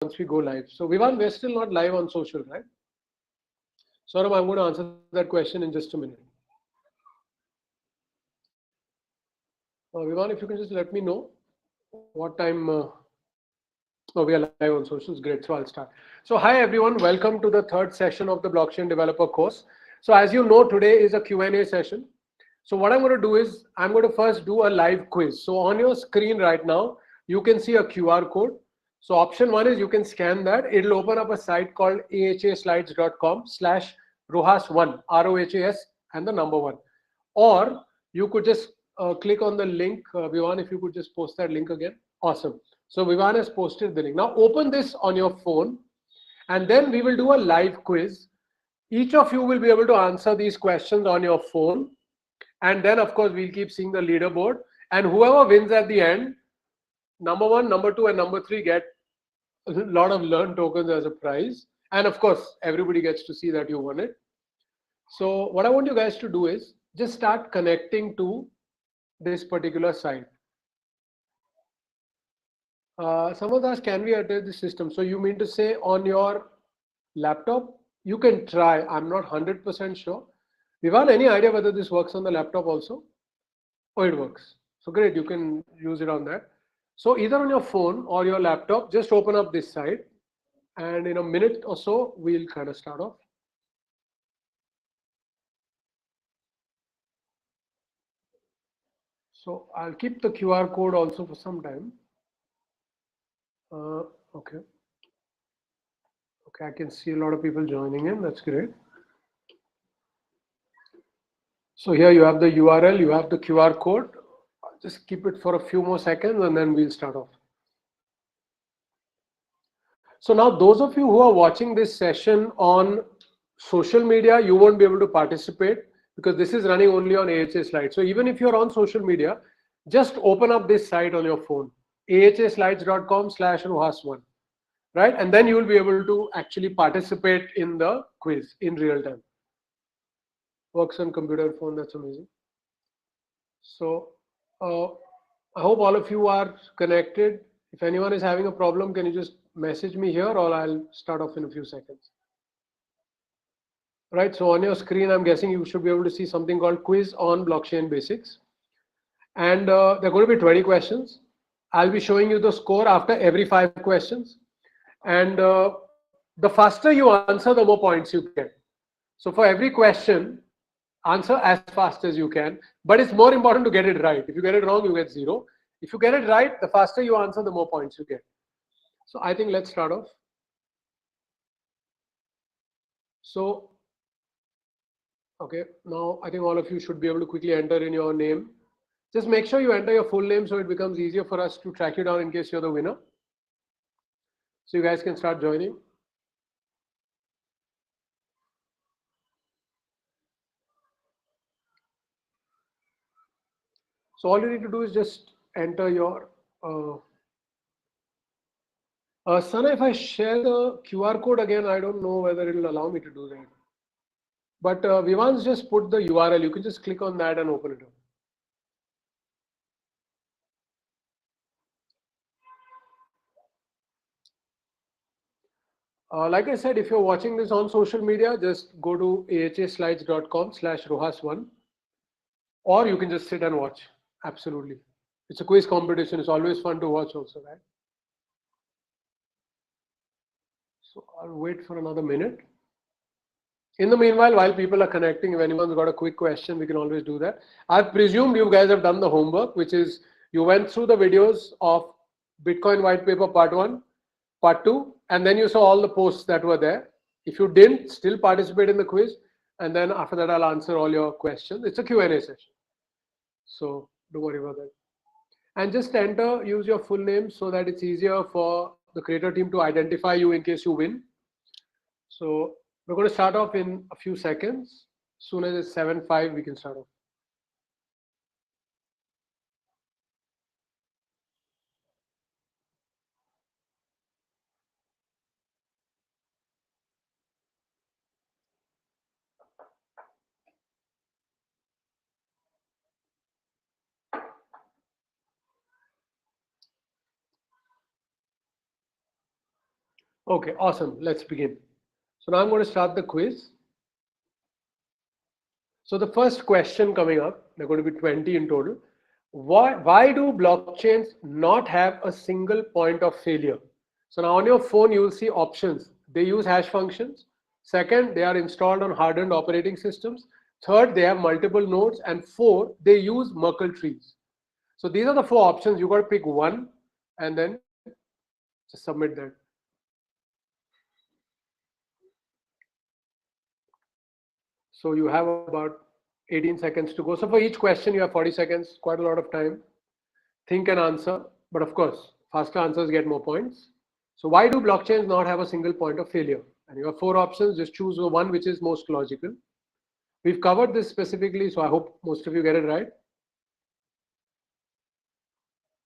once we go live. So Vivan, we're still not live on social, right? Saurabh, I'm going to answer that question in just a minute. Vivan, if you can just let me know what time. Oh, we are live on socials. Great. So I'll start. So hi everyone. Welcome to the third session of the Blockchain Developer course. So as you know, today is a Q&A session. So what I'm going to do is I'm going to first do a live quiz. So on your screen right now, you can see a QR code. So option one is you can scan that. It'll open up a site called ahaslides.com/rohas1, ROHAS and the number one. Or you could just click on the link. Vivan, if you could just post that link again. Awesome. So Vivan has posted the link. Now open this on your phone and then we will do a live quiz. Each of you will be able to answer these questions on your phone. And then of course we'll keep seeing the leaderboard. And whoever wins at the end, number one, number two, and number three get a lot of learn tokens as a prize. And of course, everybody gets to see that you won it. So what I want you guys to do is just start connecting to this particular site. Someone asked, can we attach the system? So you mean to say on your laptop? You can try. I'm not 100% sure. Vivan, any idea whether this works on the laptop also? Oh, it works. So great, you can use it on that. So either on your phone or your laptop, just open up this site. And in a minute or so, we'll kind of start off. So I'll keep the QR code also for some time. Okay. Okay, I can see a lot of people joining in. That's great. So here you have the URL, you have the QR code. Just keep it for a few more seconds and then we'll start off. So now those of you who are watching this session on social media, you won't be able to participate because this is running only on AHA Slides. So even if you're on social media, just open up this site on your phone, ahaslides.com/rohas1, right? And then you will be able to actually participate in the quiz in real time. Works on computer phone, that's amazing. So I hope all of you are connected. If anyone is having a problem, can you just message me here or I'll start off in a few seconds. Right, so on your screen, I'm guessing you should be able to see something called Quiz on Blockchain Basics. And there are going to be 20 questions. I'll be showing you the score after every 5 questions. And the faster you answer, the more points you get. So for every question, answer as fast as you can. But it's more important to get it right. If you get it wrong, you get 0. If you get it right, the faster you answer, the more points you get. So I think let's start off. So, okay, now I think all of you should be able to quickly enter in your name. Just make sure you enter your full name so it becomes easier for us to track you down in case you're the winner. So you guys can start joining. So all you need to do is just enter your Sana, if I share the QR code again, I don't know whether it will allow me to do that. But Vivan's just put the URL. You can just click on that and open it up. Like I said, if you're watching this on social media, just go to ahaslides.com/rohas1, or you can just sit and watch. Absolutely. It's a quiz competition. It's always fun to watch also, right? So I'll wait for another minute. In the meanwhile, while people are connecting, if anyone's got a quick question, we can always do that. I've presumed you guys have done the homework, which is you went through the videos of Bitcoin white paper part 1, part 2, and then you saw all the posts that were there. If you didn't, still participate in the quiz. And then after that, I'll answer all your questions. It's a Q&A session. So don't worry about that. And just enter, use your full name so that it's easier for the creator team to identify you in case you win. So we're going to start off in a few seconds. As soon as it's 7:05, we can start off. Okay, awesome. Let's begin. So now I'm going to start the quiz. So the first question coming up, there are going to be 20 in total. Why do blockchains not have a single point of failure? So now on your phone, you will see options. They use hash functions. Second, they are installed on hardened operating systems. Third, they have multiple nodes. And four, they use Merkle trees. So these are the four options. You got to pick one and then just submit that. So you have about 18 seconds to go. So for each question, you have 40 seconds, quite a lot of time. Think and answer. But of course, faster answers get more points. So why do blockchains not have a single point of failure? And you have four options. Just choose the one which is most logical. We've covered this specifically, so I hope most of you get it right.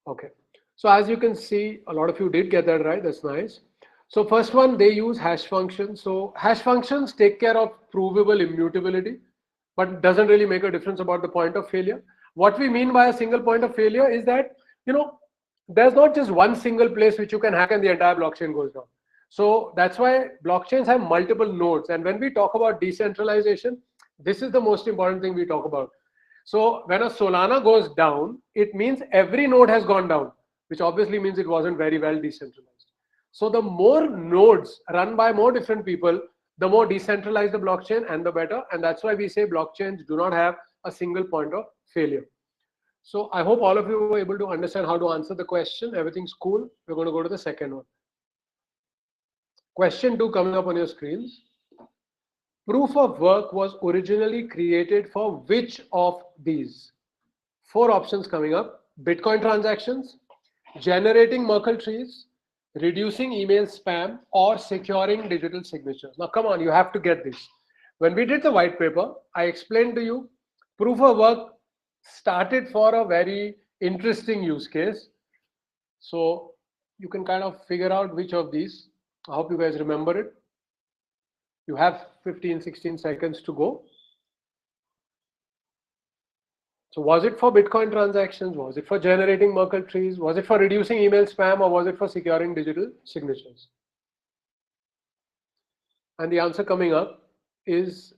Okay. So as you can see, a lot of you did get that right. That's nice. So first one, they use hash functions. So hash functions take care of provable immutability, but doesn't really make a difference about the point of failure. What we mean by a single point of failure is that, there's not just one single place which you can hack and the entire blockchain goes down. So that's why blockchains have multiple nodes. And when we talk about decentralization, this is the most important thing we talk about. So when a Solana goes down, it means every node has gone down, which obviously means it wasn't very well decentralized. So the more nodes run by more different people, the more decentralized the blockchain and the better. And that's why we say blockchains do not have a single point of failure. So I hope all of you were able to understand how to answer the question. Everything's cool. We're going to go to the second one. Question 2 coming up on your screens. Proof of work was originally created for which of these? Four options coming up. Bitcoin transactions, generating Merkle trees, reducing email spam, or securing digital signatures. Now come on, you have to get this. When we did the white paper, I explained to you proof of work started for a very interesting use case. So you can kind of figure out which of these. I hope you guys remember it. You have 15, 16 seconds to go. So was it for Bitcoin transactions? Was it for generating Merkle trees? Was it for reducing email spam, or was it for securing digital signatures? And the answer coming up is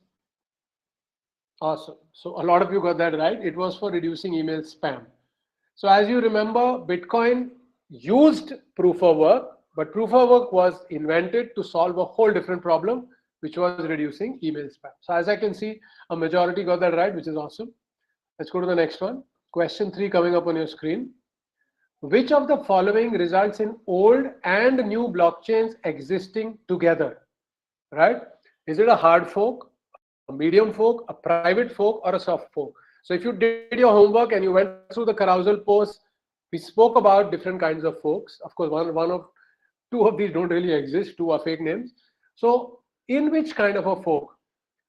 awesome. So a lot of you got that right. It was for reducing email spam. So as you remember, Bitcoin used proof of work, but proof of work was invented to solve a whole different problem, which was reducing email spam. So as I can see, a majority got that right, which is awesome. Let's go to the next one. Question 3 coming up on your screen. Which of the following results in old and new blockchains existing together? Right? Is it a hard fork, a medium fork, a private fork, or a soft fork? So if you did your homework and you went through the carousel post, we spoke about different kinds of forks. Of course, two of these don't really exist. Two are fake names. So in which kind of a fork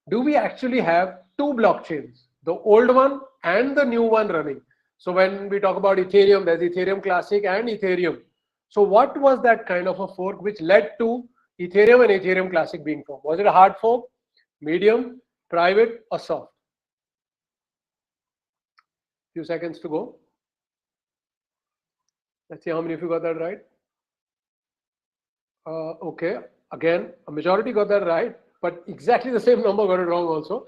do we actually have two blockchains, the old one and the new one running? So when we talk about Ethereum, there's Ethereum Classic and Ethereum. So what was that kind of a fork which led to Ethereum and Ethereum Classic being formed? Was it a hard fork, medium, private, or soft? Few seconds to go. Let's see how many of you got that right. Okay, again, a majority got that right, but exactly the same number got it wrong also.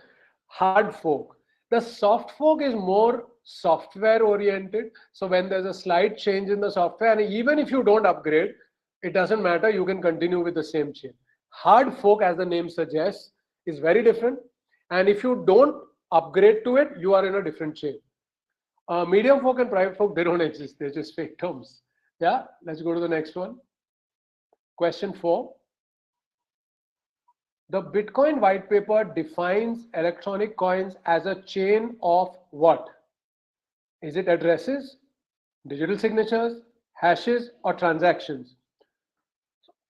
Hard fork. The soft fork is more software oriented. So when there's a slight change in the software, and even if you don't upgrade, it doesn't matter, you can continue with the same chain. Hard fork, as the name suggests, is very different. And if you don't upgrade to it, you are in a different chain. Medium fork and private fork, they don't exist. They're just fake terms. Yeah, let's go to the next one. Question 4. The Bitcoin white paper defines electronic coins as a chain of what? Is it addresses, digital signatures, hashes, or transactions?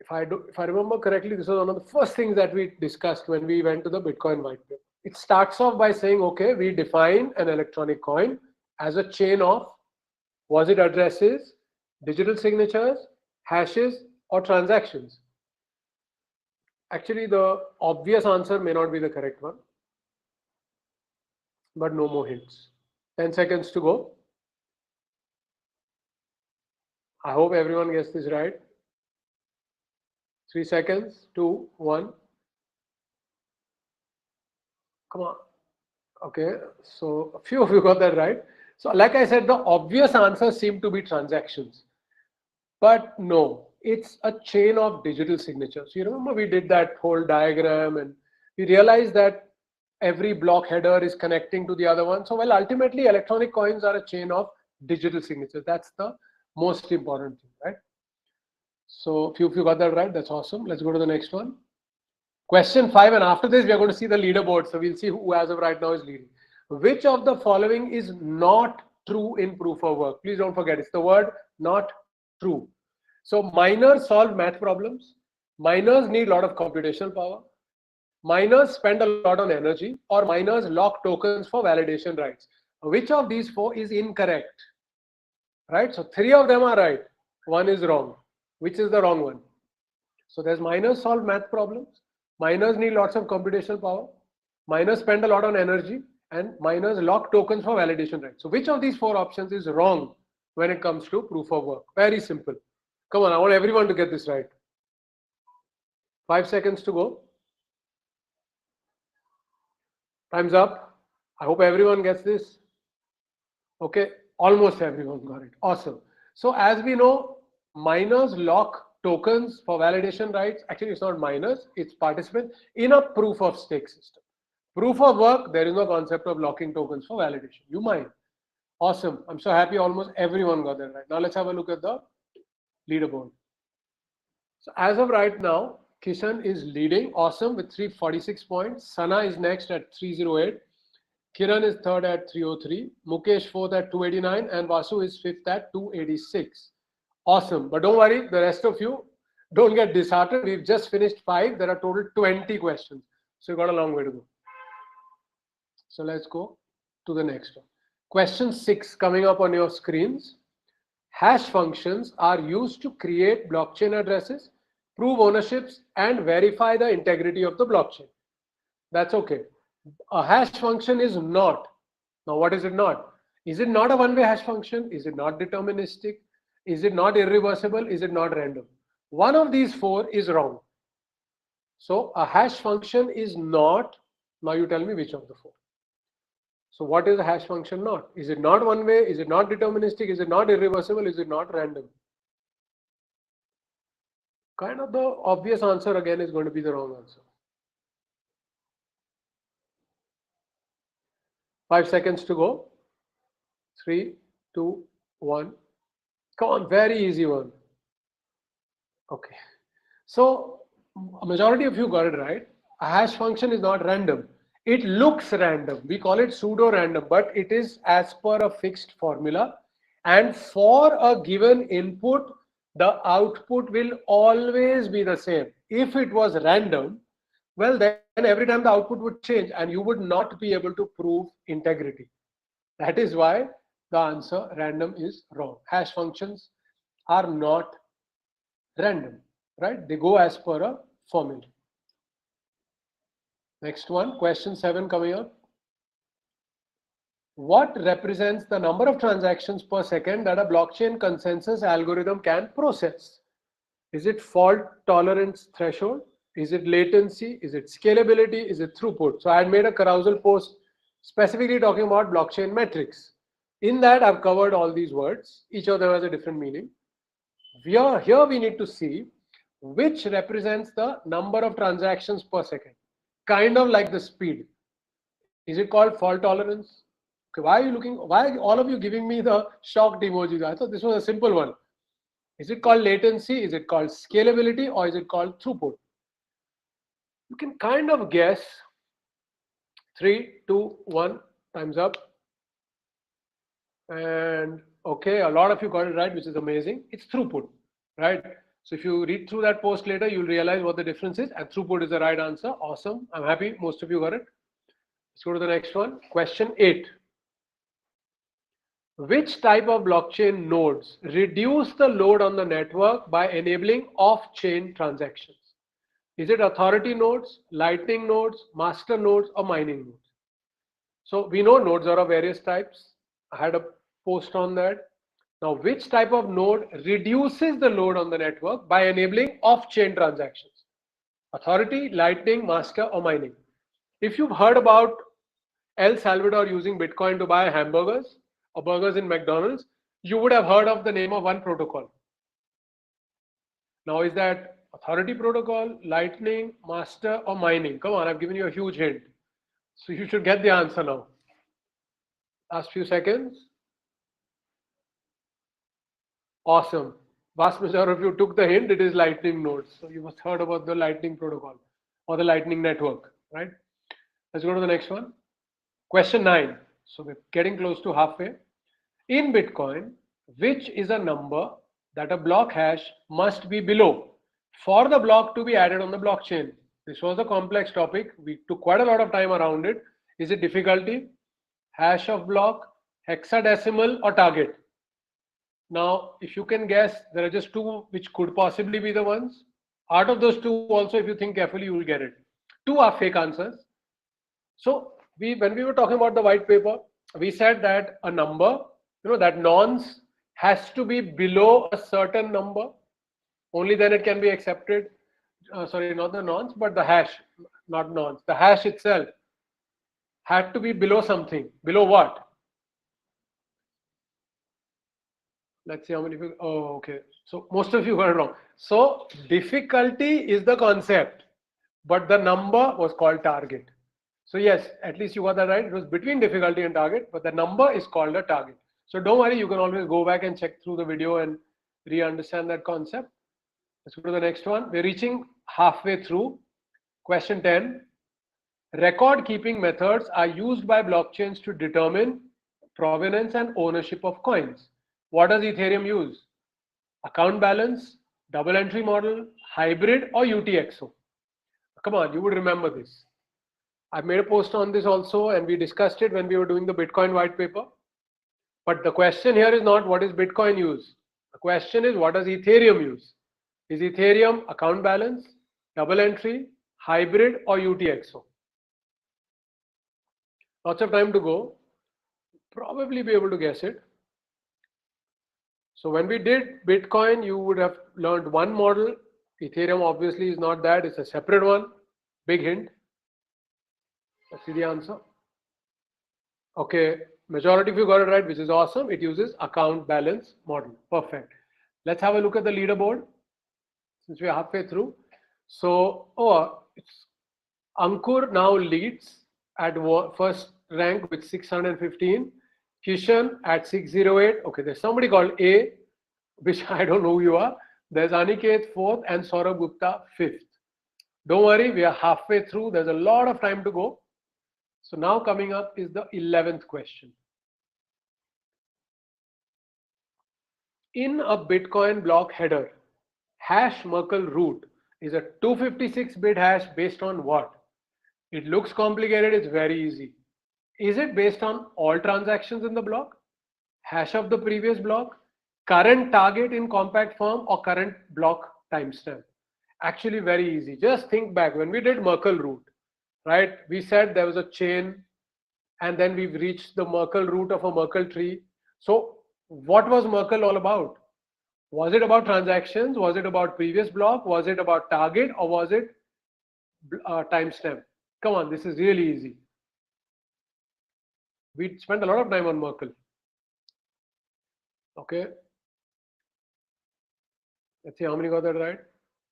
If I remember correctly, this was one of the first things that we discussed when we went to the Bitcoin white paper. It starts off by saying, okay, we define an electronic coin as a chain of, was it addresses, digital signatures, hashes, or transactions? Actually, the obvious answer may not be the correct one, but no more hints. 10 seconds to go. I hope everyone gets this right. 3 seconds, 2, 1. Come on. Okay, so a few of you got that right. So like I said, the obvious answers seem to be transactions. But no, it's a chain of digital signatures. You remember we did that whole diagram and we realized that every block header is connecting to the other one. So well, ultimately electronic coins are a chain of digital signatures. That's the most important thing, right? So few of you got that right. That's awesome. Let's go to the next one. Question 5, and after this we are going to see the leaderboard. So we'll see who as of right now is leading. Which of the following is not true in proof of work? Please don't forget, it's the word not true. So miners solve math problems. Miners need a lot of computational power. Miners spend a lot on energy, or miners lock tokens for validation rights. Which of these 4 is incorrect? Right? So 3 of them are right. 1 is wrong. Which is the wrong one? So there's miners solve math problems. Miners need lots of computational power. Miners spend a lot on energy, and miners lock tokens for validation rights. So which of these 4 options is wrong when it comes to proof of work? Very simple. Come on, I want everyone to get this right. 5 seconds to go. Time's up. I hope everyone gets this. Okay, almost everyone got it. Awesome. So as we know, miners lock tokens for validation rights. Actually, it's not miners, it's participants in a proof of stake system. Proof of work, there is no concept of locking tokens for validation. You mine. Awesome. I'm so happy almost everyone got that right. Now let's have a look at the leaderboard. So as of right now, Kishan is leading, awesome, with 346 points. Sana is next at 308. Kiran is third at 303. Mukesh fourth at 289, and Vasu is fifth at 286. Awesome. But don't worry, the rest of you don't get disheartened. We've just finished 5. There are total 20 questions. So you've got a long way to go. So let's go to the next one. Question 6 coming up on your screens. Hash functions are used to create blockchain addresses, prove ownerships, and verify the integrity of the blockchain. That's okay. A hash function is not. Now, what is it not? Is it not a one-way hash function? Is it not deterministic? Is it not irreversible? Is it not random? One of these 4 is wrong. So a hash function is not. Now you tell me which of the 4. So what is a hash function not? Is it not one way? Is it not deterministic? Is it not irreversible? Is it not random? Kind of the obvious answer again is going to be the wrong answer. 5 seconds to go. 3, 2, 1. Come on, very easy one. Okay. So a majority of you got it right. A hash function is not random. It looks random. We call it pseudo-random, but it is as per a fixed formula. And for a given input, the output will always be the same. If it was random, well, then every time the output would change and you would not be able to prove integrity. That is why the answer random is wrong. Hash functions are not random, right? They go as per a formula. Next one, question 7 coming up. What represents the number of transactions per second that a blockchain consensus algorithm can process? Is it fault tolerance threshold? Is it latency? Is it scalability? Is it throughput? So I had made a carousel post specifically talking about blockchain metrics. In that, I've covered all these words. Each of them has a different meaning. Here we need to see which represents the number of transactions per second. Kind of like the speed. Is it called fault tolerance? Okay, why are you looking? Why are all of you giving me the shocked emojis? I thought this was a simple one. Is it called latency? Is it called scalability? Or is it called throughput? You can kind of guess. 3, 2, 1, time's up. And okay, a lot of you got it right, which is amazing. It's throughput, right? So if you read through that post later, you'll realize what the difference is, and throughput is the right answer. Awesome. I'm happy most of you got it. Let's go to the next one. Question 8. Which type of blockchain nodes reduce the load on the network by enabling off-chain transactions? Is it authority nodes, lightning nodes, master nodes, or mining nodes? So we know nodes are of various types. I had a post on that. Now, which type of node reduces the load on the network by enabling off-chain transactions? Authority, Lightning, Master, or mining? If you've heard about El Salvador using Bitcoin to buy hamburgers or burgers in McDonald's, you would have heard of the name of one protocol. Now, is that Authority protocol, Lightning, Master, or mining? Come on, I've given you a huge hint. So you should get the answer now. Last few seconds. Awesome. Vast majority of you took the hint. It is Lightning nodes. So you must have heard about the Lightning protocol or the Lightning network, right? Let's go to the next one. Question 9. So we're getting close to halfway. In Bitcoin, which is a number that a block hash must be below for the block to be added on the blockchain? This was a complex topic. We took quite a lot of time around it. Is it difficulty, hash of block, hexadecimal, or target? Now, if you can guess, there are just two which could possibly be the ones. Out of those two also, if you think carefully, you will get it. Two are fake answers. So when we were talking about the white paper, we said that a number, that nonce has to be below a certain number. Only then it can be accepted. Sorry, not the nonce, but the hash, not nonce. The hash itself had to be below something. Below what? Let's see how many people. Oh, okay. So most of you got it wrong. So difficulty is the concept, but the number was called target. So yes, at least you got that right. It was between difficulty and target, but the number is called a target. So don't worry, you can always go back and check through the video and re-understand that concept. Let's go to the next one. We're reaching halfway through. Question 10. Record keeping methods are used by blockchains to determine provenance and ownership of coins. What does Ethereum use? Account balance, double entry model, hybrid, or UTXO? Come on, you would remember this. I made a post on this also, and we discussed it when we were doing the Bitcoin white paper. But the question here is not what is Bitcoin use. The question is what does Ethereum use? Is Ethereum account balance, double entry, hybrid, or UTXO? Lots of time to go. Probably be able to guess it. So when we did Bitcoin, you would have learned one model. Ethereum obviously is not that. It's a separate one. Big hint. Let's see the answer. Okay, majority of you got it right, which is awesome. It uses account balance model. Perfect. Let's have a look at the leaderboard since we're halfway through. So, Ankur now leads at first rank with 615. Kishan at 608. Okay, there's somebody called A, which I don't know who you are. There's Aniket 4th and Saurabh Gupta 5th. Don't worry, we are halfway through. There's a lot of time to go. So now coming up is the 11th question. In a Bitcoin block header, hash Merkle root is a 256-bit hash based on what? It looks complicated, it's very easy. Is it based on all transactions in the block, hash of the previous block, current target in compact form, or current block timestamp? Actually very easy. Just think back when we did Merkle root, right? We said there was a chain and then we've reached the Merkle root of a Merkle tree. So what was Merkle all about? Was it about transactions? Was it about previous block? Was it about target, or was it timestamp? Come on, this is really easy. We spent a lot of time on Merkle. Okay. Let's see how many got that right.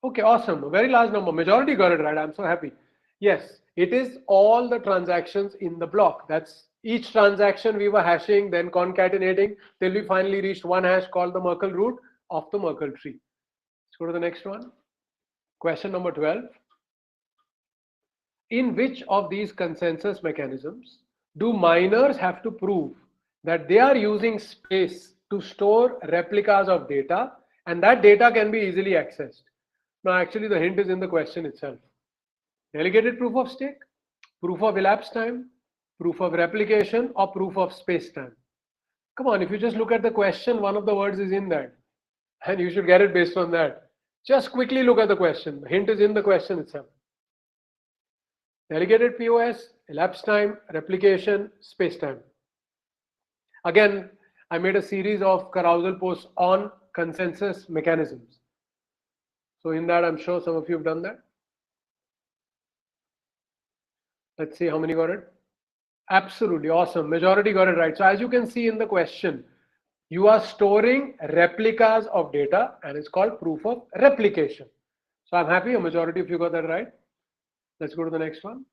Okay, awesome. A very large number. Majority got it right. I'm so happy. Yes, it is all the transactions in the block. That's each transaction we were hashing, then concatenating till we finally reached one hash called the Merkle root of the Merkle tree. Let's go to the next one. Question number 12. In which of these consensus mechanisms do miners have to prove that they are using space to store replicas of data and that data can be easily accessed? Now, actually, the hint is in the question itself. Delegated proof of stake, proof of elapsed time, proof of replication, or proof of space-time? Come on, if you just look at the question, one of the words is in that. And you should get it based on that. Just quickly look at the question. The hint is in the question itself. Delegated POS, elapsed time, replication, space-time. Again, I made a series of carousel posts on consensus mechanisms. So in that, I'm sure some of you have done that. Let's see how many got it. Absolutely awesome. Majority got it right. So as you can see in the question, you are storing replicas of data and it's called proof of replication. So I'm happy a majority of you got that right. Let's go to the next one.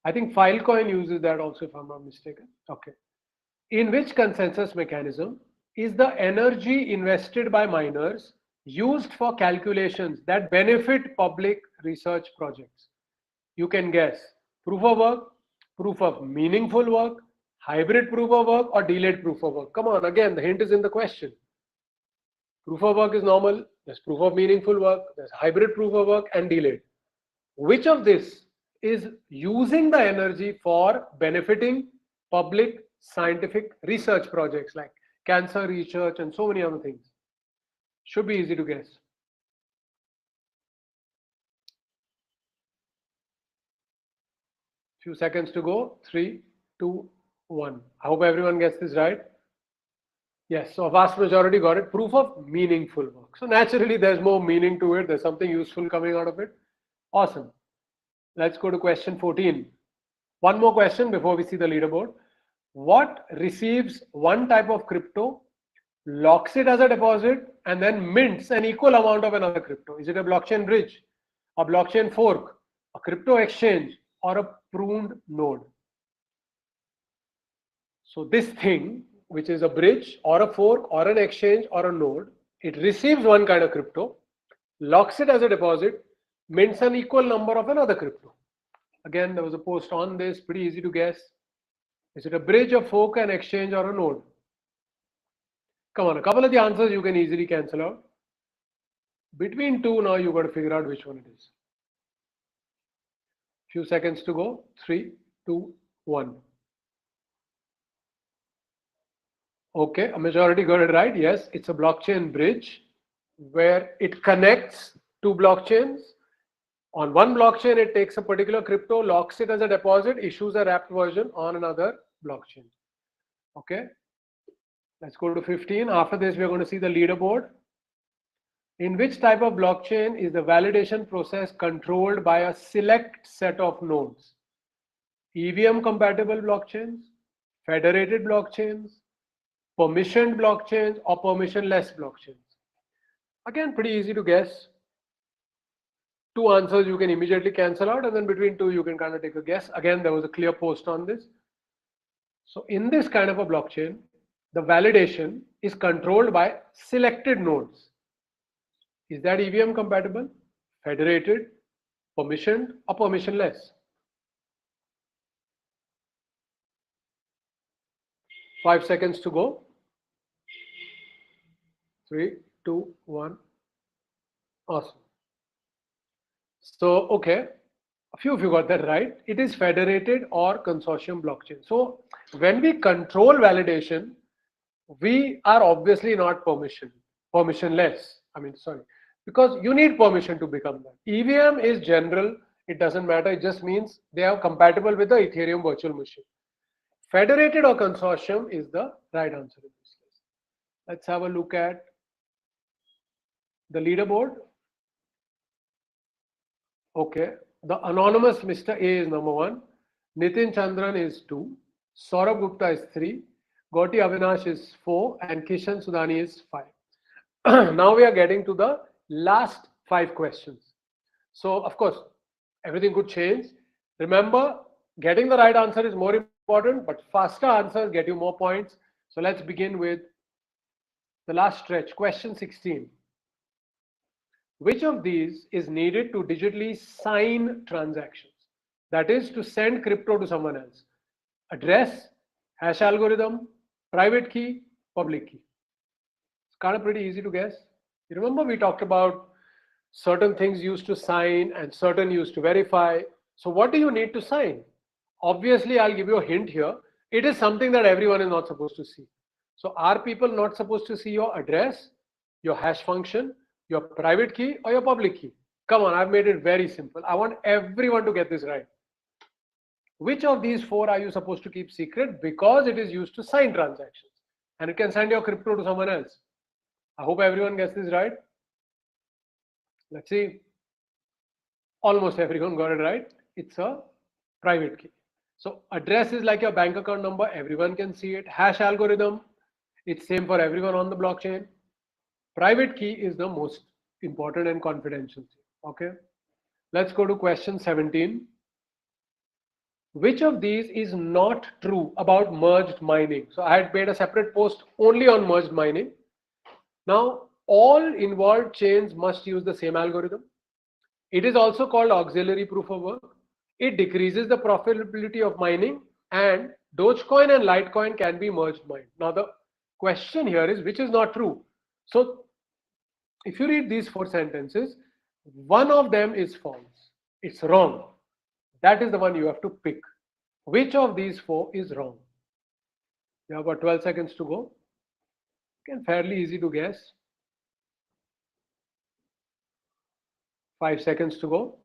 I think Filecoin uses that also, if I'm not mistaken. Okay. In which consensus mechanism is the energy invested by miners used for calculations that benefit public research projects? You can guess. Proof of work, proof of meaningful work, hybrid proof of work, or delayed proof of work. Come on, again, the hint is in the question. Proof of work is normal, there's proof of meaningful work, there's hybrid proof of work, and delayed. Which of this is using the energy for benefiting public scientific research projects like cancer research and so many other things? Should be easy to guess. Few seconds to go. 3, 2, 1. I hope everyone gets this right. Yes, so a vast majority got it. Proof of meaningful work. So naturally, there's more meaning to it. There's something useful coming out of it. Awesome. Let's go to question 14. One more question before we see the leaderboard. What receives one type of crypto, locks it as a deposit, and then mints an equal amount of another crypto? Is it a blockchain bridge, a blockchain fork, a crypto exchange, or a pruned node? So this thing, which is a bridge or a fork or an exchange or a node, it receives one kind of crypto, locks it as a deposit, mints an equal number of another crypto. Again, there was a post on this, pretty easy to guess. Is it a bridge, a fork, an exchange, or a node? Come on, a couple of the answers you can easily cancel out. Between two, now you've got to figure out which one it is. Few seconds to go. 3, 2, 1. Okay, a majority got it right. Yes, it's a blockchain bridge where it connects two blockchains. On one blockchain, it takes a particular crypto, locks it as a deposit, issues a wrapped version on another blockchain. Okay, let's go to 15. After this, we're going to see the leaderboard. In which type of blockchain is the validation process controlled by a select set of nodes? EVM compatible blockchains, federated blockchains, permissioned blockchains, or permissionless blockchains? Again, pretty easy to guess. Two answers you can immediately cancel out, and then between two you can kind of take a guess. Again, there was a clear post on this. So in this kind of a blockchain, the validation is controlled by selected nodes. Is that EVM compatible, federated, permissioned, or permissionless? Five seconds to go. 3, 2, 1. Awesome. So, okay, a few of you got that right. It is federated or consortium blockchain. So when we control validation, we are obviously not permissionless. Because you need permission to become that. EVM is general. It doesn't matter. It just means they are compatible with the Ethereum virtual machine. Federated or consortium is the right answer in this case. Let's have a look at the leaderboard. Okay, the anonymous Mr. A is number 1, Nitin Chandran is 2, Saurabh Gupta is 3, Gauti Avinash is 4, and Kishan Sudani is 5. Now we are getting to the last 5 questions. So of course, everything could change. Remember, getting the right answer is more important, but faster answers get you more points. So let's begin with the last stretch, question 16. Which of these is needed to digitally sign transactions? That is to send crypto to someone else. Address, hash algorithm, private key, public key. It's kind of pretty easy to guess. You remember we talked about certain things used to sign and certain used to verify. So what do you need to sign? Obviously, I'll give you a hint here. It is something that everyone is not supposed to see. So are people not supposed to see your address, your hash function, your private key, or your public key? Come on, I've made it very simple. I want everyone to get this right. Which of these 4 are you supposed to keep secret because it is used to sign transactions? and it can send your crypto to someone else. I hope everyone gets this right. Let's see. Almost everyone got it right. It's a private key. So address is like your bank account number. Everyone can see it. Hash algorithm, it's same for everyone on the blockchain. Private key is the most important and confidential thing. Okay. Let's go to question 17. Which of these is not true about merged mining? So I had made a separate post only on merged mining. Now, all involved chains must use the same algorithm. It is also called auxiliary proof of work. It decreases the profitability of mining, and Dogecoin and Litecoin can be merged mined. Now, the question here is which is not true. So, if you read these 4 sentences, one of them is false. It's wrong. That is the one you have to pick. Which of these 4 is wrong? You have about 12 seconds to go. Again, fairly easy to guess. 5 seconds to go.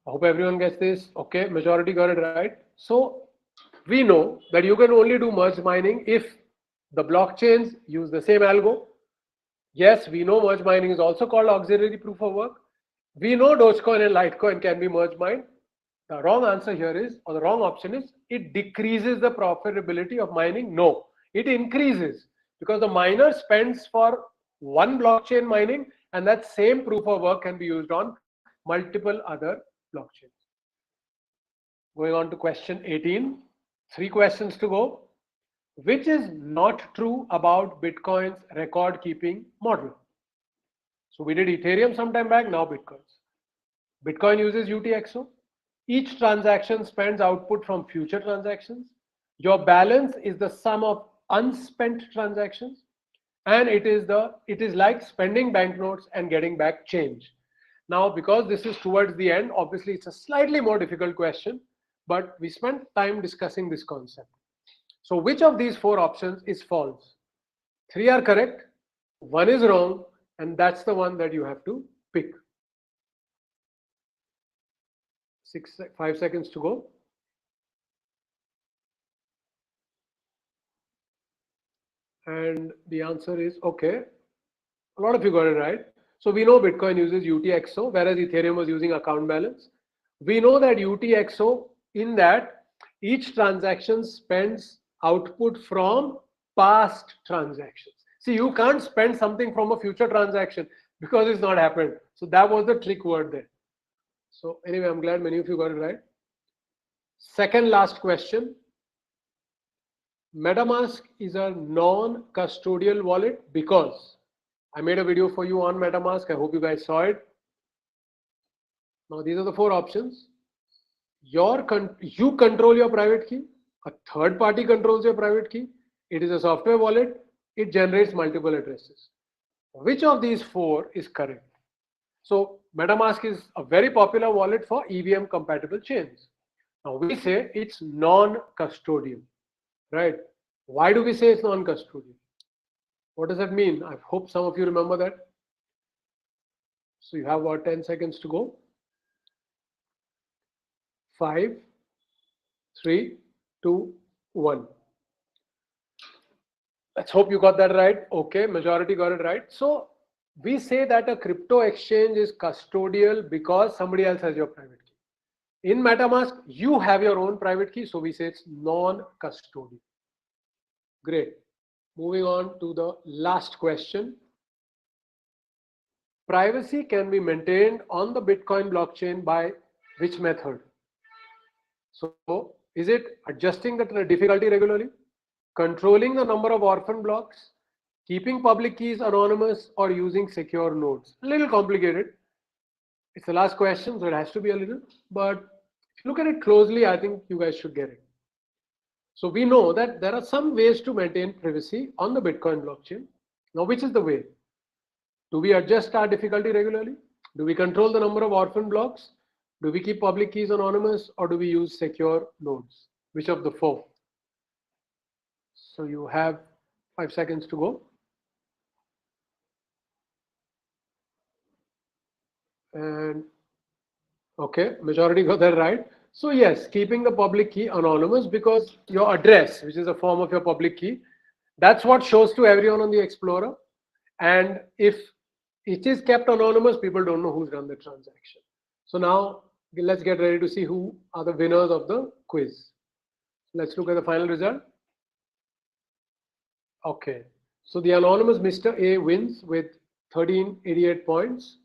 I hope everyone gets this. Okay, majority got it right. So we know that you can only do merge mining if the blockchains use the same algo. Yes, we know merge mining is also called auxiliary proof of work. We know Dogecoin and Litecoin can be merge mined. The wrong answer here is, or the wrong option is, it decreases the profitability of mining. No, it increases because the miner spends for one blockchain mining, and that same proof of work can be used on multiple other blockchains. Going on to question 18, 3 questions to go. Which is not true about Bitcoin's record keeping model? So we did Ethereum sometime back, now Bitcoins. Bitcoin uses UTXO. Each transaction spends output from future transactions. Your balance is the sum of unspent transactions, and it is like spending banknotes and getting back change. Now, because this is towards the end, obviously it's a slightly more difficult question, but we spent time discussing this concept. So which of these 4 options is false? 3 are correct, 1 is wrong, and that's the one that you have to pick. 5 seconds to go. And the answer is okay. A lot of you got it right. So we know Bitcoin uses UTXO, whereas Ethereum was using account balance. We know that UTXO, in that each transaction spends output from past transactions. See, you can't spend something from a future transaction because it's not happened. So that was the trick word there. So anyway, I'm glad many of you got it right. Second last question. MetaMask is a non-custodial wallet because I made a video for you on MetaMask. I hope you guys saw it. Now these are the 4 options. You control your private key. A third party controls your private key. It is a software wallet. It generates multiple addresses. Which of these 4 is correct? So MetaMask is a very popular wallet for EVM compatible chains. Now we say it's non-custodial, right? Why do we say it's non-custodial? What does that mean? I hope some of you remember that. So you have about 10 seconds to go. 5, 3, 2, 1. Let's hope you got that right. Okay, majority got it right. So we say that a crypto exchange is custodial because somebody else has your private key. In MetaMask, you have your own private key, so we say it's non-custodial. Great. Moving on to the last question. Privacy can be maintained on the Bitcoin blockchain by which method? So is it adjusting the difficulty regularly, controlling the number of orphan blocks, keeping public keys anonymous, or using secure nodes? A little complicated. It's the last question, so it has to be a little, but if you look at it closely, I think you guys should get it. So we know that there are some ways to maintain privacy on the Bitcoin blockchain. Now, which is the way? Do we adjust our difficulty regularly? Do we control the number of orphan blocks? Do we keep public keys anonymous, or do we use secure nodes? Which of the 4? So you have 5 seconds to go. And okay, majority got that right. So yes, keeping the public key anonymous, because your address, which is a form of your public key, that's what shows to everyone on the Explorer. And if it is kept anonymous, people don't know who's done the transaction. So now let's get ready to see who are the winners of the quiz. Let's look at the final result. Okay, so the anonymous Mr. A wins with 1388 points.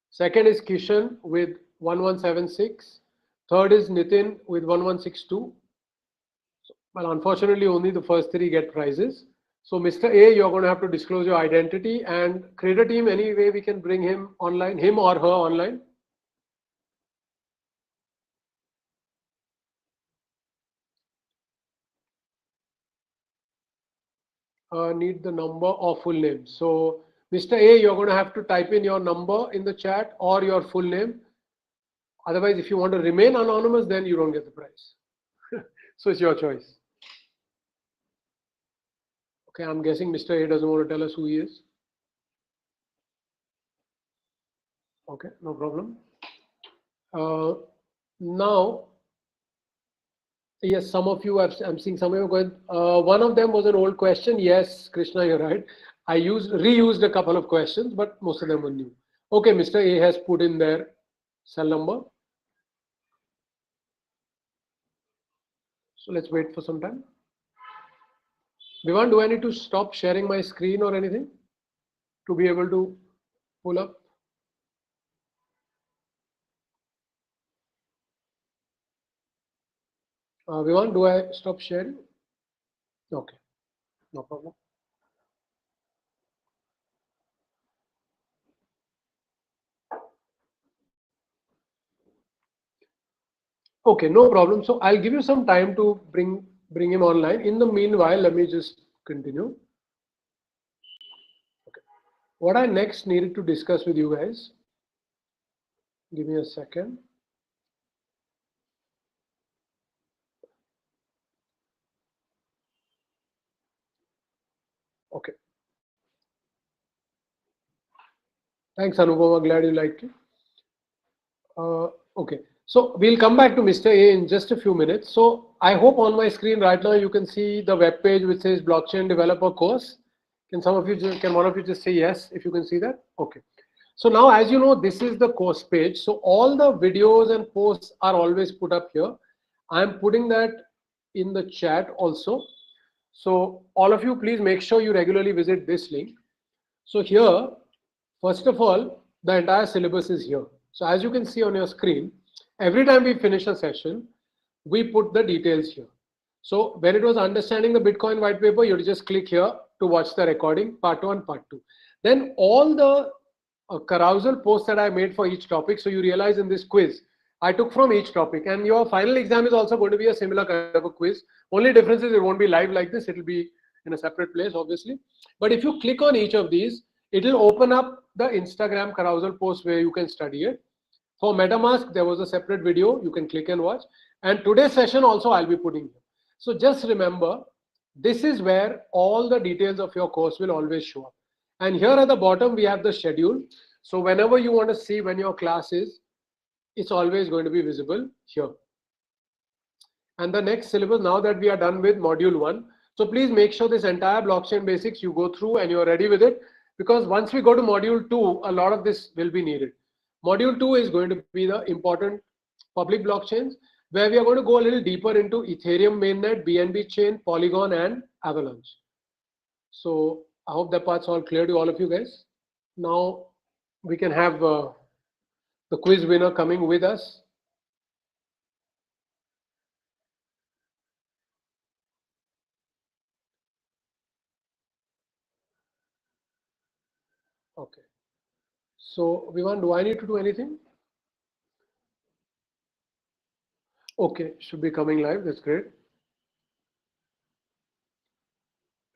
Second is Kishan with 1176. Third is Nitin with 1162. Well, unfortunately, only the first three get prizes. So Mr. A, you're going to have to disclose your identity, and creator team, any way we can bring him online, him or her online. Need the number or full name. So Mr. A, you're going to have to type in your number in the chat or your full name. Otherwise, if you want to remain anonymous, then you don't get the prize. So it's your choice. Okay, I'm guessing Mr. A doesn't want to tell us who he is. Okay, no problem. Now, yes, some of you I'm seeing some of you going. One of them was an old question. Yes, Krishna, you're right. I reused a couple of questions, but most of them were new. Okay, Mr. A has put in their cell number. So let's wait for some time. Vivan, do I need to stop sharing my screen or anything to be able to pull up? Vivan, do I stop sharing? Okay, no problem. Okay, no problem. So I'll give you some time to bring him online. In the meanwhile, let me just continue. Okay. What I next needed to discuss with you guys, give me a second. Okay. Thanks, Anupama. Glad you liked it. Okay. So we'll come back to Mr. A in just a few minutes. So I hope on my screen right now you can see the web page which says Blockchain Developer Course. Can one of you just say yes if you can see that? Okay. So now, as you know, this is the course page. So all the videos and posts are always put up here. I'm putting that in the chat also. So all of you, please make sure you regularly visit this link. So here, first of all, the entire syllabus is here. So as you can see on your screen, every time we finish a session, we put the details here. So when it was understanding the Bitcoin white paper, you just click here to watch the recording, part 1, part 2. Then all the carousel posts that I made for each topic. So you realize in this quiz, I took from each topic, and your final exam is also going to be a similar kind of a quiz. Only difference is it won't be live like this. It will be in a separate place, obviously. But if you click on each of these, it will open up the Instagram carousel post where you can study it. For MetaMask, there was a separate video you can click and watch. And today's session also I'll be putting here. So just remember, this is where all the details of your course will always show up. And here at the bottom, we have the schedule. So whenever you want to see when your class is, it's always going to be visible here. And the next syllabus, now that we are done with module 1, so please make sure this entire blockchain basics you go through and you're ready with it, because once we go to module 2, a lot of this will be needed. Module 2 is going to be the important public blockchains, where we are going to go a little deeper into Ethereum mainnet, BNB chain, Polygon, and Avalanche. So I hope that part's all clear to all of you guys. Now we can have the quiz winner coming with us. Okay. So Vivan, do I need to do anything? Okay, should be coming live. That's great.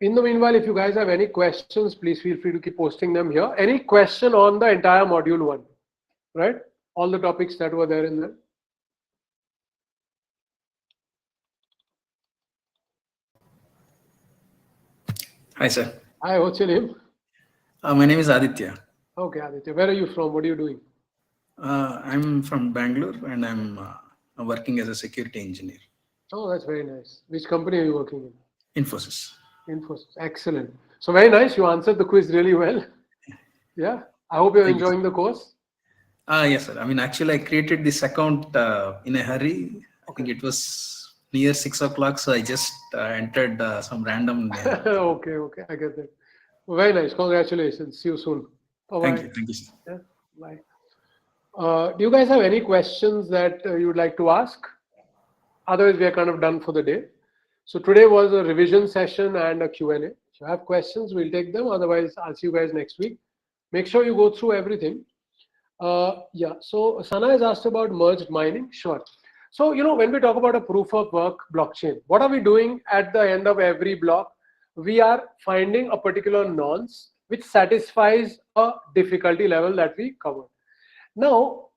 In the meanwhile, if you guys have any questions, please feel free to keep posting them here. Any question on the entire module 1, right? All the topics that were there in there. Hi, sir. Hi, what's your name? My name is Aditya. Okay, Aditya. Where are you from? What are you doing? I'm from Bangalore and I'm working as a security engineer. Oh, that's very nice. Which company are you working in? Infosys. Infosys. Excellent. So very nice. You answered the quiz really well. Yeah. I hope you're Thank you, sir. enjoying the course. Yes, sir. I mean, actually, I created this account in a hurry. I think Okay. it was near 6 o'clock, so I just entered some random name. Okay, okay. I get that. Very nice. Congratulations. See you soon. Thank Bye-bye. you. Thank you, sir. Yeah. Bye. Do you guys have any questions that you would like to ask? Otherwise, we are kind of done for the day. So today was a revision session and a Q&A. If you have questions, we'll take them. Otherwise, I'll see you guys next week. Make sure you go through everything. Yeah, so Sana has asked about merged mining. Sure. So, when we talk about a proof of work blockchain, what are we doing at the end of every block? We are finding a particular nonce which satisfies a difficulty level that we covered. Now,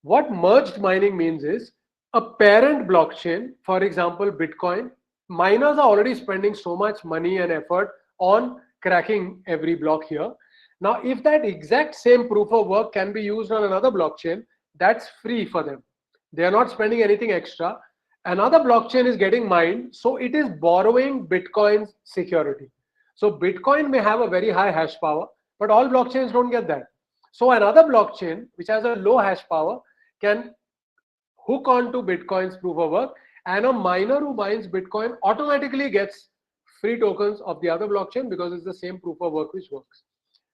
what merged mining means is a parent blockchain, for example, Bitcoin, miners are already spending so much money and effort on cracking every block here. Now, if that exact same proof of work can be used on another blockchain, that's free for them. They are not spending anything extra. Another blockchain is getting mined, so it is borrowing Bitcoin's security. So Bitcoin may have a very high hash power, but all blockchains don't get that. So another blockchain, which has a low hash power, can hook onto Bitcoin's proof of work, and a miner who mines Bitcoin automatically gets free tokens of the other blockchain because it's the same proof of work which works.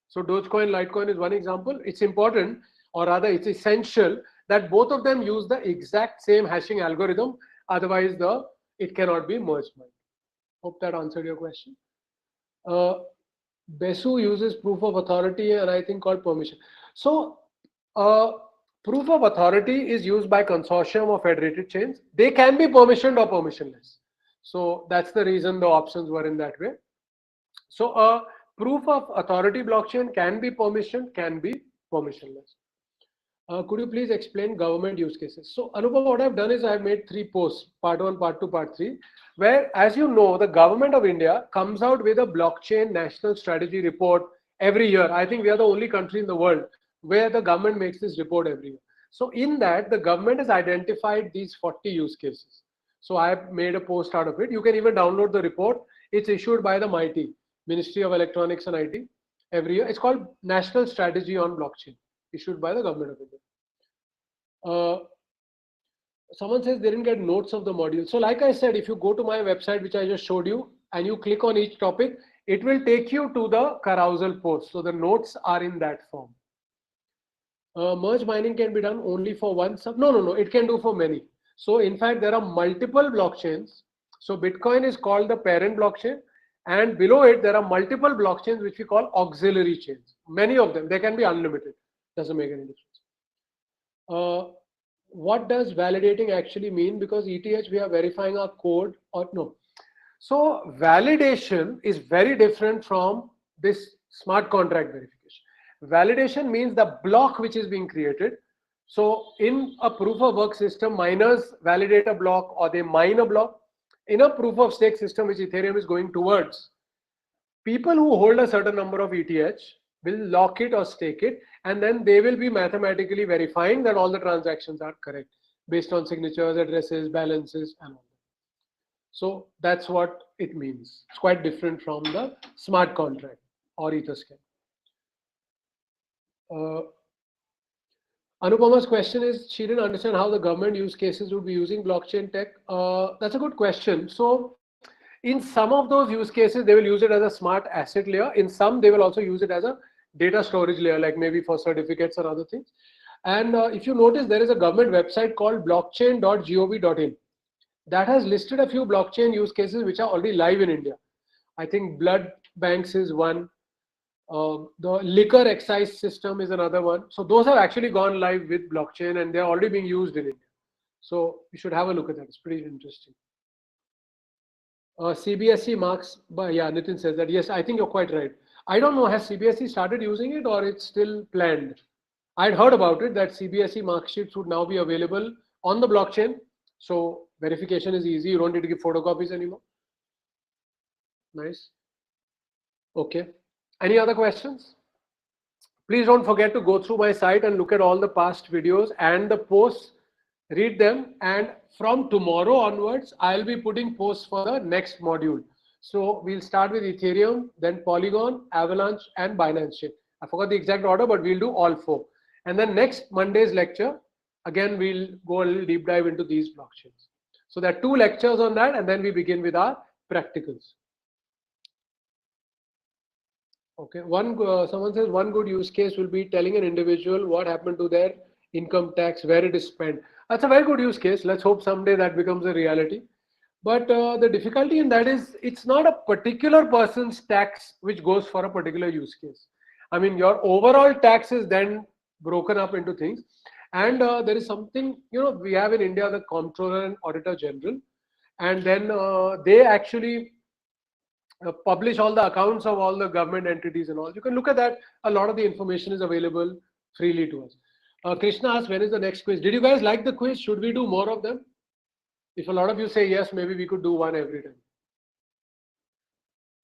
So Dogecoin, Litecoin is one example. It's important, or rather it's essential, that both of them use the exact same hashing algorithm. Otherwise, it cannot be merged mined. Hope that answered your question. Besu uses proof of authority and I think called permission. So proof of authority is used by consortium of federated chains. They can be permissioned or permissionless. So that's the reason the options were in that way. So a proof of authority blockchain can be permissioned, can be permissionless. Could you please explain government use cases? So Anupam, what I've done is I've made 3 posts, part 1, part 2, part 3, where, as you know, the government of India comes out with a blockchain national strategy report every year. I think we are the only country in the world where the government makes this report every year. So in that, the government has identified these 40 use cases. So I've made a post out of it. You can even download the report. It's issued by the MIT, Ministry of Electronics and IT, every year. It's called National Strategy on Blockchain, issued by the government of India. Someone says they didn't get notes of the module. So like I said, if you go to my website, which I just showed you, and you click on each topic, it will take you to the carousel post. So the notes are in that form. Merge mining can be done only for one sub. No, it can do for many. So in fact, there are multiple blockchains. So Bitcoin is called the parent blockchain, and below it, there are multiple blockchains which we call auxiliary chains. Many of them, they can be unlimited. Doesn't make any difference. What does validating actually mean? Because ETH, we are verifying our code or no. So validation is very different from this smart contract verification. Validation means the block which is being created. So in a proof of work system, miners validate a block or they mine a block. In a proof of stake system, which Ethereum is going towards, people who hold a certain number of ETH will lock it or stake it, and then they will be mathematically verifying that all the transactions are correct based on signatures, addresses, balances, and all that. So that's what it means. It's quite different from the smart contract or Etherscan. Anupama's question is, she didn't understand how the government use cases would be using blockchain tech. That's a good question. So in some of those use cases, they will use it as a smart asset layer. In some, they will also use it as a data storage layer, like maybe for certificates or other things. And if you notice, there is a government website called blockchain.gov.in that has listed a few blockchain use cases which are already live in India. I think blood banks is one. The liquor excise system is another one. So those have actually gone live with blockchain and they're already being used in India. So you should have a look at that. It's pretty interesting. CBSE marks, but yeah, Nitin says that. Yes, I think you're quite right. I don't know, has CBSE started using it or it's still planned? I'd heard about it that CBSE mark sheets would now be available on the blockchain. So verification is easy. You don't need to give photocopies anymore. Nice. Okay. Any other questions? Please don't forget to go through my site and look at all the past videos and the posts, read them, and from tomorrow onwards, I'll be putting posts for the next module. So we'll start with Ethereum, then Polygon, Avalanche, and Binance Chain. I forgot the exact order, but we'll do all 4. And then next Monday's lecture, again, we'll go a little deep dive into these blockchains. So there are 2 lectures on that, and then we begin with our practicals. Okay, someone says one good use case will be telling an individual what happened to their income tax, where it is spent. That's a very good use case. Let's hope someday that becomes a reality. But the difficulty in that is it's not a particular person's tax which goes for a particular use case. I mean, your overall tax is then broken up into things. And there is something, we have in India the Comptroller and Auditor General. And then they actually publish all the accounts of all the government entities and all. You can look at that. A lot of the information is available freely to us. Krishna asked, when is the next quiz? Did you guys like the quiz? Should we do more of them? If a lot of you say yes, maybe we could do one every time.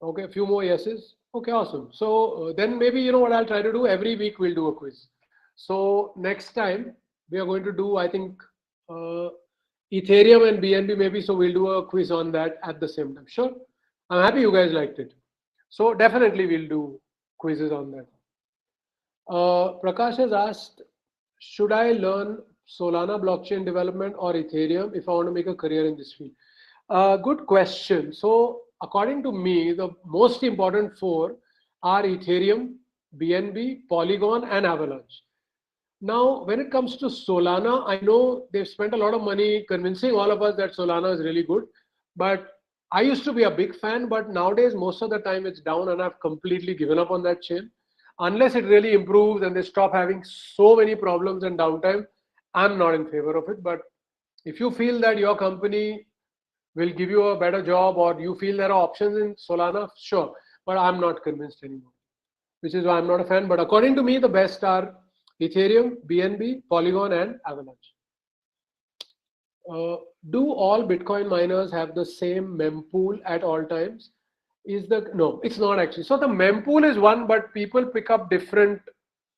Okay, a few more yeses. Okay, awesome. So then maybe, what I'll try to do, every week we'll do a quiz. So next time we are going to do, I think, Ethereum and BNB maybe. So we'll do a quiz on that at the same time. Sure. I'm happy you guys liked it. So definitely we'll do quizzes on that. Prakash has asked, should I learn Solana blockchain development or Ethereum if I want to make a career in this field? Good question. So according to me, the most important 4 are Ethereum, BNB, Polygon, and Avalanche. Now, when it comes to Solana, I know they've spent a lot of money convincing all of us that Solana is really good, but I used to be a big fan, but nowadays most of the time it's down and I've completely given up on that chain. Unless it really improves and they stop having so many problems and downtime, I'm not in favor of it. But if you feel that your company will give you a better job or you feel there are options in Solana, sure. But I'm not convinced anymore, which is why I'm not a fan. But according to me, the best are Ethereum, BNB, Polygon, and Avalanche. Do all Bitcoin miners have the same mempool at all times? No, it's not actually. So the mempool is one, but people pick up different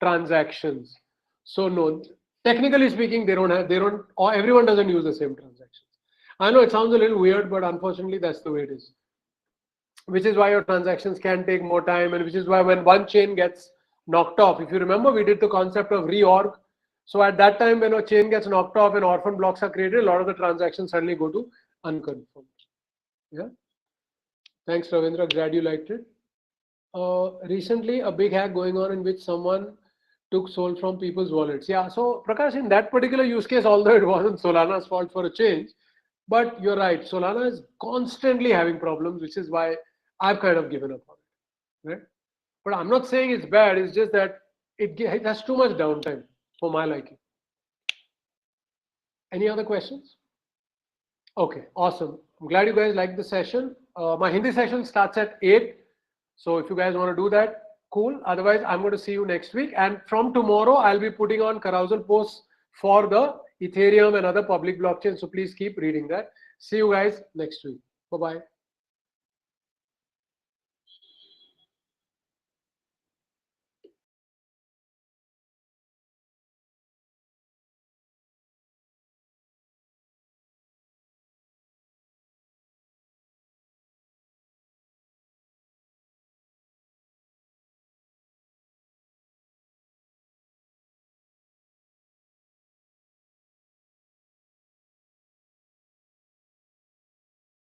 transactions. So no, technically speaking, everyone doesn't use the same transactions. I know it sounds a little weird, but unfortunately that's the way it is. Which is why your transactions can take more time, and which is why when one chain gets knocked off, if you remember, we did the concept of reorg. So at that time, when a chain gets knocked off and orphan blocks are created, a lot of the transactions suddenly go to unconfirmed. Yeah. Thanks, Ravindra. Glad you liked it. Recently, a big hack going on in which someone took Sol from people's wallets. Yeah. So Prakash, in that particular use case, although it wasn't Solana's fault for a change, but you're right. Solana is constantly having problems, which is why I've kind of given up on it. Right. But I'm not saying it's bad. It's just that it has too much downtime for my liking. Any other questions? Okay, awesome. I'm glad you guys liked the session. My Hindi session starts at 8. So if you guys want to do that, cool. Otherwise, I'm going to see you next week. And from tomorrow, I'll be putting on carousel posts for the Ethereum and other public blockchains. So please keep reading that. See you guys next week. Bye-bye.